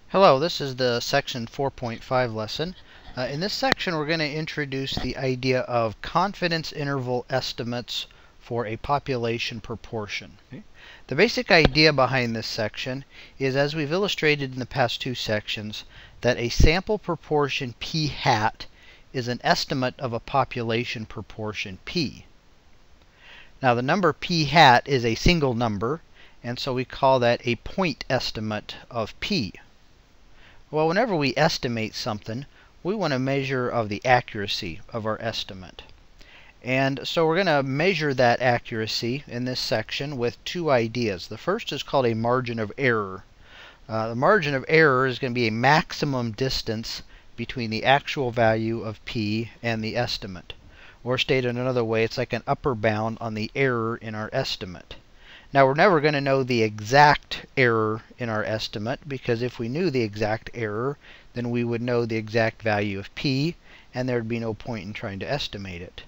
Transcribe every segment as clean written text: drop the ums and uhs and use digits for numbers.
Hello, this is the section 4.5 lesson. In this section we're going to introduce the idea of confidence interval estimates for a population proportion. Okay? The basic idea behind this section is, as we've illustrated in the past two sections, that a sample proportion p hat is an estimate of a population proportion p. Now the number p hat is a single number, and so we call that a point estimate of p. Well, whenever we estimate something, we want to measure of the accuracy of our estimate. And so we're going to measure that accuracy in this section with two ideas. The first is called a margin of error. The margin of error is going to be a maximum distance between the actual value of p and the estimate. Or stated another way, it's like an upper bound on the error in our estimate. Now, we're never going to know the exact error in our estimate, because if we knew the exact error, then we would know the exact value of p, and there would be no point in trying to estimate it.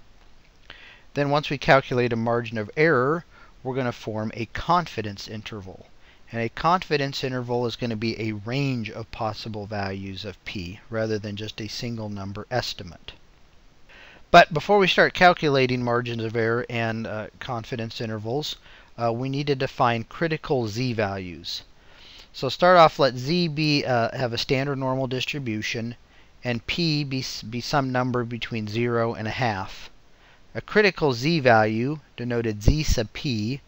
Then once we calculate a margin of error, we're going to form a confidence interval. And a confidence interval is going to be a range of possible values of p, rather than just a single number estimate. But before we start calculating margins of error and confidence intervals, we need to define critical z-values. So start off, let z be have a standard normal distribution, and p be some number between 0 and a half. A critical z-value, denoted z sub p,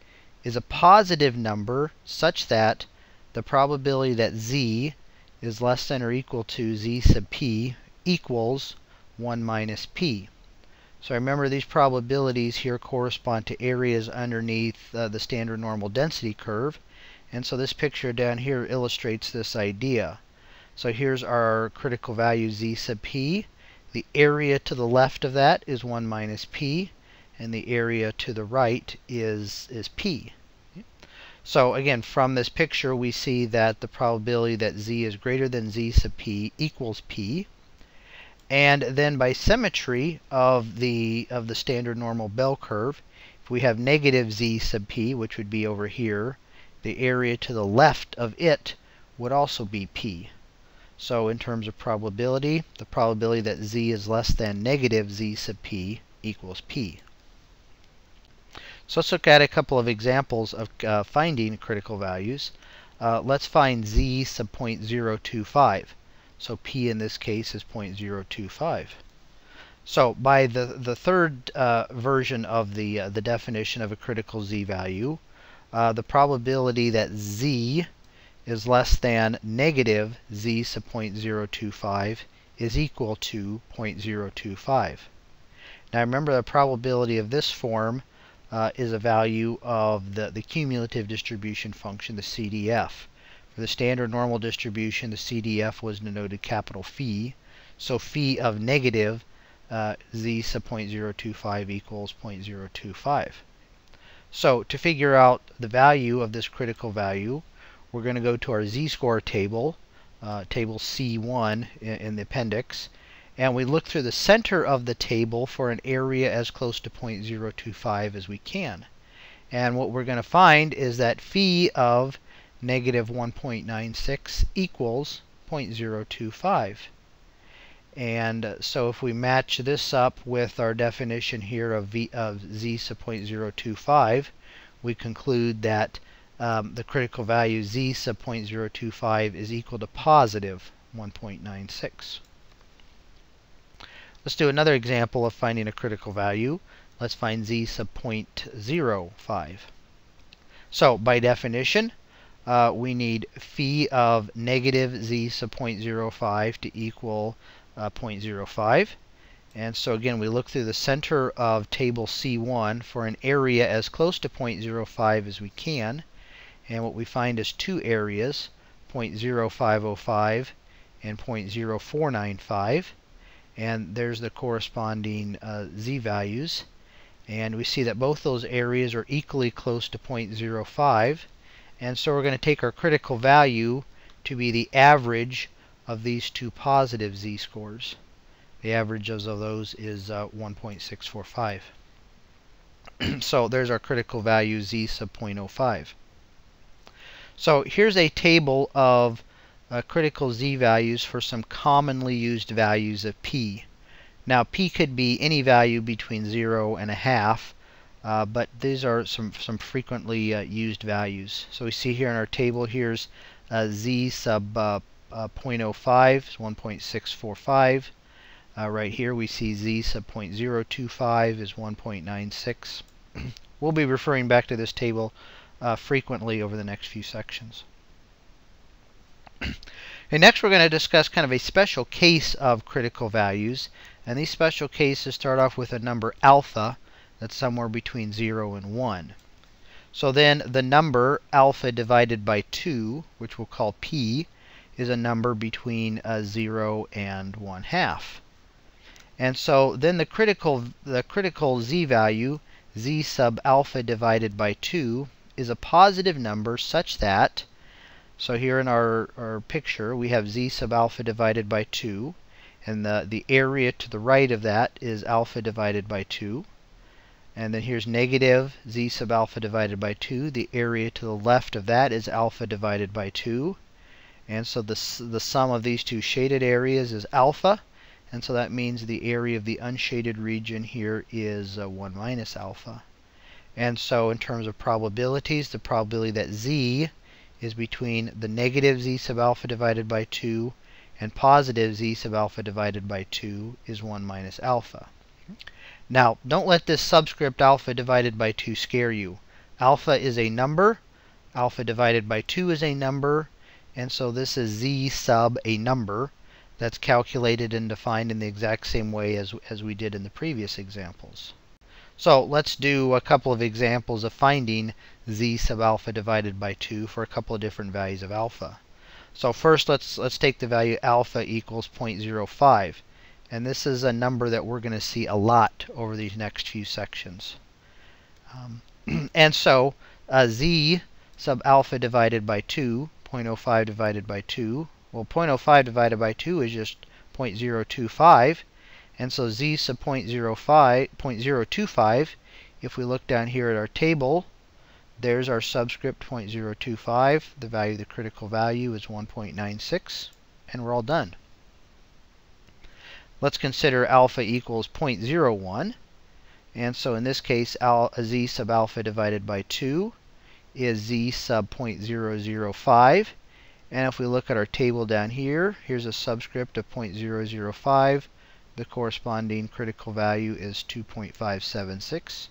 is a positive number such that the probability that z is less than or equal to z sub p equals 1 minus p. So remember, these probabilities here correspond to areas underneath the standard normal density curve. And so this picture down here illustrates this idea. So here's our critical value z sub p. The area to the left of that is 1 minus p. And the area to the right is p. So again, from this picture we see that the probability that z is greater than z sub p equals p. And then by symmetry of the standard normal bell curve, if we have negative z sub p, which would be over here, the area to the left of it would also be p. So in terms of probability, the probability that z is less than negative z sub p equals p. So let's look at a couple of examples of finding critical values. Let's find z sub 0.025. So p in this case is 0.025. So by the third version of the definition of a critical z-value, the probability that z is less than negative z sub 0.025 is equal to 0.025. Now remember, the probability of this form is a value of the cumulative distribution function, the CDF. For the standard normal distribution, the CDF was denoted capital phi. So phi of negative z sub 0.025 equals 0.025. So to figure out the value of this critical value, we're going to go to our z-score table, table C1 in the appendix, and we look through the center of the table for an area as close to 0.025 as we can. And what we're going to find is that phi of negative 1.96 equals 0.025. And so if we match this up with our definition here of z sub 0.025, we conclude that the critical value z sub 0.025 is equal to positive 1.96. Let's do another example of finding a critical value. Let's find z sub 0.05. So by definition, we need phi of negative z sub 0.05 to equal 0.05. And so again, we look through the center of table C1 for an area as close to 0.05 as we can. And what we find is two areas, 0.0505 and 0.0495. And there's the corresponding z-values. And we see that both those areas are equally close to 0.05. And so we're going to take our critical value to be the average of these two positive z-scores. The average of those is 1.645. So there's our critical value z sub 0.05. So here's a table of critical z-values for some commonly used values of p. Now, p could be any value between 0 and a half, but these are some frequently used values. So we see here in our table, here's z sub 0.05 is 1.645. Right here we see z sub 0.025 is 1.96. We'll be referring back to this table frequently over the next few sections. And next we're going to discuss kind of a special case of critical values. And these special cases start off with a number alpha that's somewhere between 0 and 1. So then the number alpha divided by 2, which we'll call p, is a number between 0 and 1/2. And so then the critical z-value, z sub alpha divided by 2, is a positive number such that, so here in our picture we have z sub alpha divided by 2, and the area to the right of that is alpha divided by 2. And then here's negative z sub alpha divided by 2. The area to the left of that is alpha divided by 2. And so the sum of these two shaded areas is alpha. And so that means the area of the unshaded region here is 1 minus alpha. And so in terms of probabilities, the probability that z is between the negative z sub alpha divided by 2 and positive z sub alpha divided by 2 is 1 minus alpha. Now, don't let this subscript alpha divided by 2 scare you. Alpha is a number. Alpha divided by 2 is a number. And so this is z sub a number that's calculated and defined in the exact same way as we did in the previous examples. So let's do a couple of examples of finding z sub alpha divided by 2 for a couple of different values of alpha. So first let's take the value alpha equals 0.05. And this is a number that we're going to see a lot over these next few sections. And so z sub alpha divided by 2, 0.05 divided by 2, well, 0.05 divided by 2 is just 0.025. And so z sub 0.025, if we look down here at our table, there's our subscript 0.025. The value of the critical value is 1.96, and we're all done. Let's consider alpha equals 0.01. And so in this case, z sub alpha divided by 2 is z sub 0.005. And if we look at our table down here, here's a subscript of 0.005. The corresponding critical value is 2.576,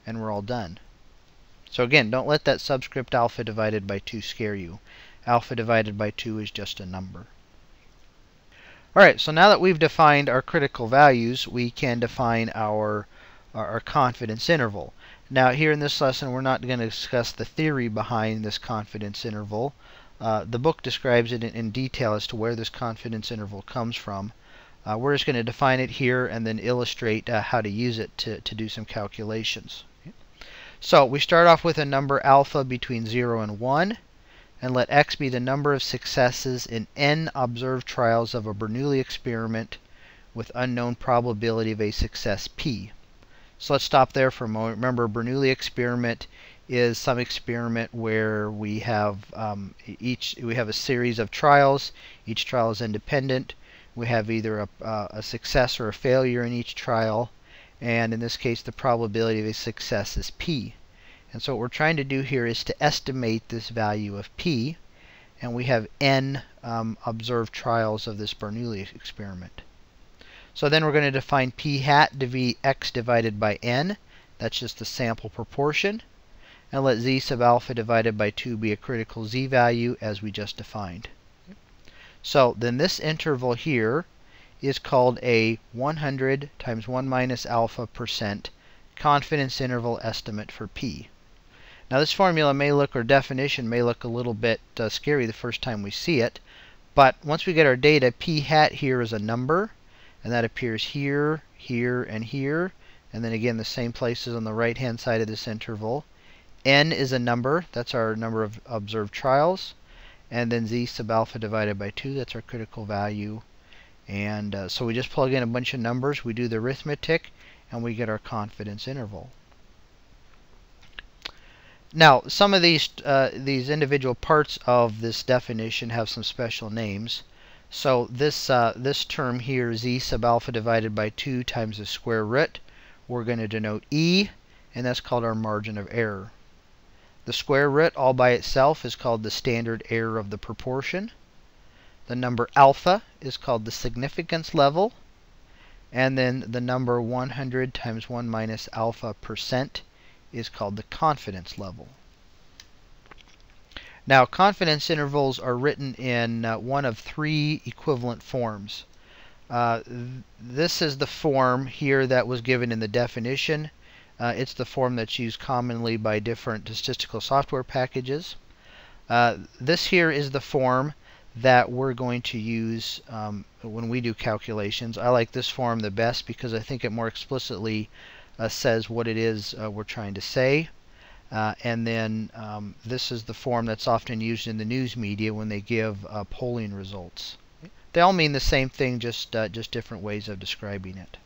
and we're all done. So again, don't let that subscript alpha divided by 2 scare you. Alpha divided by 2 is just a number. Alright, so now that we've defined our critical values, we can define our confidence interval. Now here in this lesson, we're not going to discuss the theory behind this confidence interval. The book describes it in detail as to where this confidence interval comes from. We're just going to define it here and then illustrate how to use it to do some calculations. Okay. So we start off with a number alpha between 0 and 1, and let x be the number of successes in n observed trials of a Bernoulli experiment with unknown probability of a success p. So let's stop there for a moment. Remember, Bernoulli experiment is some experiment where we have a series of trials. Each trial is independent. We have either a success or a failure in each trial, and in this case the probability of a success is p. And so what we're trying to do here is to estimate this value of p, and we have n observed trials of this Bernoulli experiment. So then we're going to define p hat to be x divided by n. That's just the sample proportion. And let z sub alpha divided by 2 be a critical z-value as we just defined. So then this interval here is called a 100 times 1 minus alpha % confidence interval estimate for p. Now this formula may look, or definition may look a little bit scary the first time we see it, but once we get our data, p hat here is a number, and that appears here, here, and here, and then again the same places on the right hand side of this interval. N is a number, that's our number of observed trials, and then z sub alpha divided by 2, that's our critical value. And so we just plug in a bunch of numbers, we do the arithmetic, and we get our confidence interval. Now, some of these individual parts of this definition have some special names. So this term here, z sub alpha divided by 2 times the square root, we're going to denote e, and that's called our margin of error. The square root all by itself is called the standard error of the proportion. The number alpha is called the significance level. And then the number 100 times 1 minus alpha percent is called the confidence level. Now, confidence intervals are written in one of 3 equivalent forms. This is the form here that was given in the definition. It's the form that's used commonly by different statistical software packages. This here is the form that we're going to use when we do calculations. I like this form the best because I think it more explicitly says what it is we're trying to say. And then this is the form that's often used in the news media when they give polling results. They all mean the same thing, just different ways of describing it.